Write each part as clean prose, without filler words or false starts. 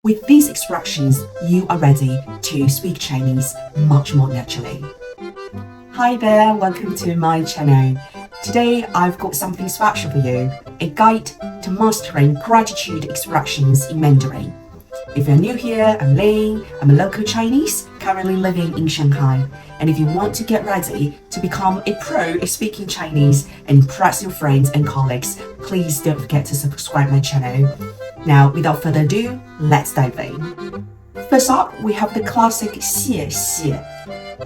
With these expressions, you are ready to speak Chinese much more naturally. Hi there, welcome to my channel. Today I've got something special for you, a guide to mastering gratitude expressions in Mandarin. If you're new here, I'm Lin. I'm a local Chinese currently living in Shanghai. And if you want to get ready to become a pro at speaking Chinese and impress your friends and colleagues, please don't forget to subscribe my channel. Now, without further ado, let's dive in. First up, we have the classic 谢谢.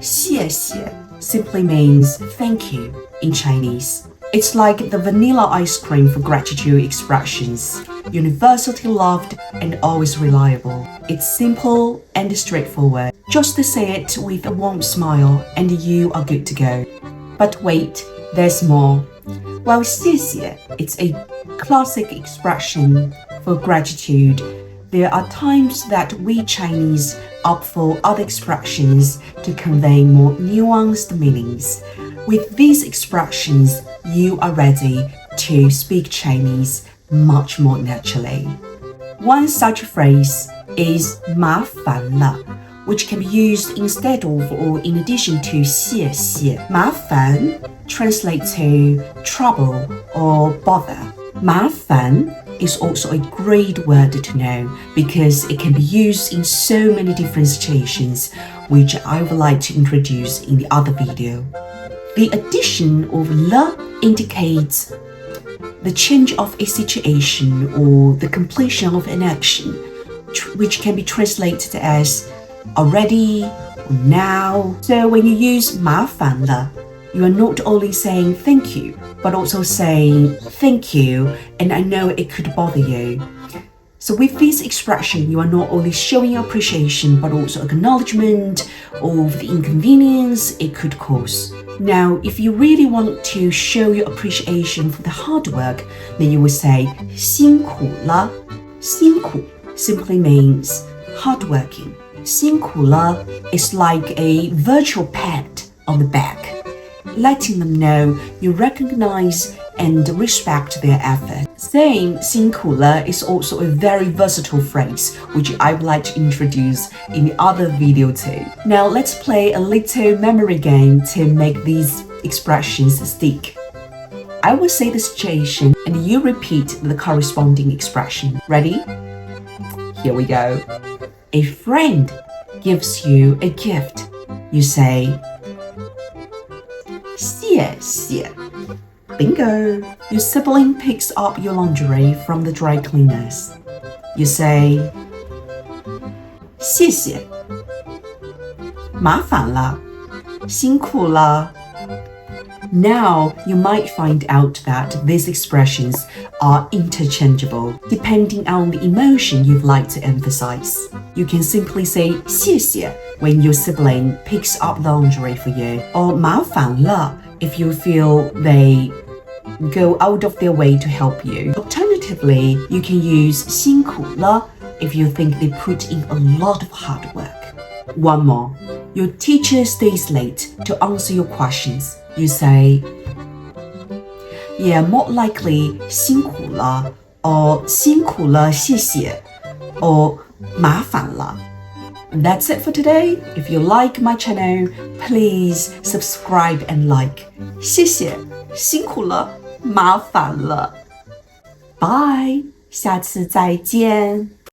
谢谢 simply means thank you in Chinese. It's like the vanilla ice cream for gratitude expressions, universally loved and always reliable. It's simple and straightforward. Just say it with a warm smile and you are good to go. But wait, there's more. While 谢谢, it's a classic expression for gratitude, there are times that we Chinese opt for other expressions to convey more nuanced meanings. With these expressions, you are ready to speak Chinese much more naturally. One such phrase is 麻烦了, which can be used instead of or in addition to 谢谢. 麻烦 translates to trouble or bother. 麻烦 is also a great word to know because it can be used in so many different situations, which I would like to introduce in the other video. The addition of le indicates the change of a situation or the completion of an action, which can be translated as already or now. So when you use 麻烦了, you are not only saying thank you, but also saying thank you, and I know it could bother you. So with this expression, you are not only showing appreciation, but also acknowledgement of the inconvenience it could cause. Now, if you really want to show your appreciation for the hard work, then you will say 辛苦了. 辛苦 simply means hardworking. 辛苦了 is like a virtual pat on the back, letting them know you recognize and respect their effort. Saying 辛苦了 is also a very versatile phrase, which I would like to introduce in the other video too. Now let's play a little memory game to make these expressions stick. I will say the situation and you repeat the corresponding expression. Ready? Here we go. A friend gives you a gift. You say 谢谢. Bingo! Your sibling picks up your laundry from the dry cleaners. You say 谢谢. 麻烦了. 辛苦了. Now, you might find out that these expressions are interchangeable depending on the emotion you'd like to emphasize. You can simply say 谢谢 when your sibling picks up laundry for you, or 麻烦了 if you feel they go out of their way to help you. Alternatively, you can use 辛苦了 if you think they put in a lot of hard work. One more. Your teacher stays late to answer your questions. You say, yeah, more likely 辛苦了 or 辛苦了谢谢 or 麻烦了. That's it for today. If you like my channel, please subscribe and like. 谢谢, 辛苦了, 麻烦了. Bye. 下次再见.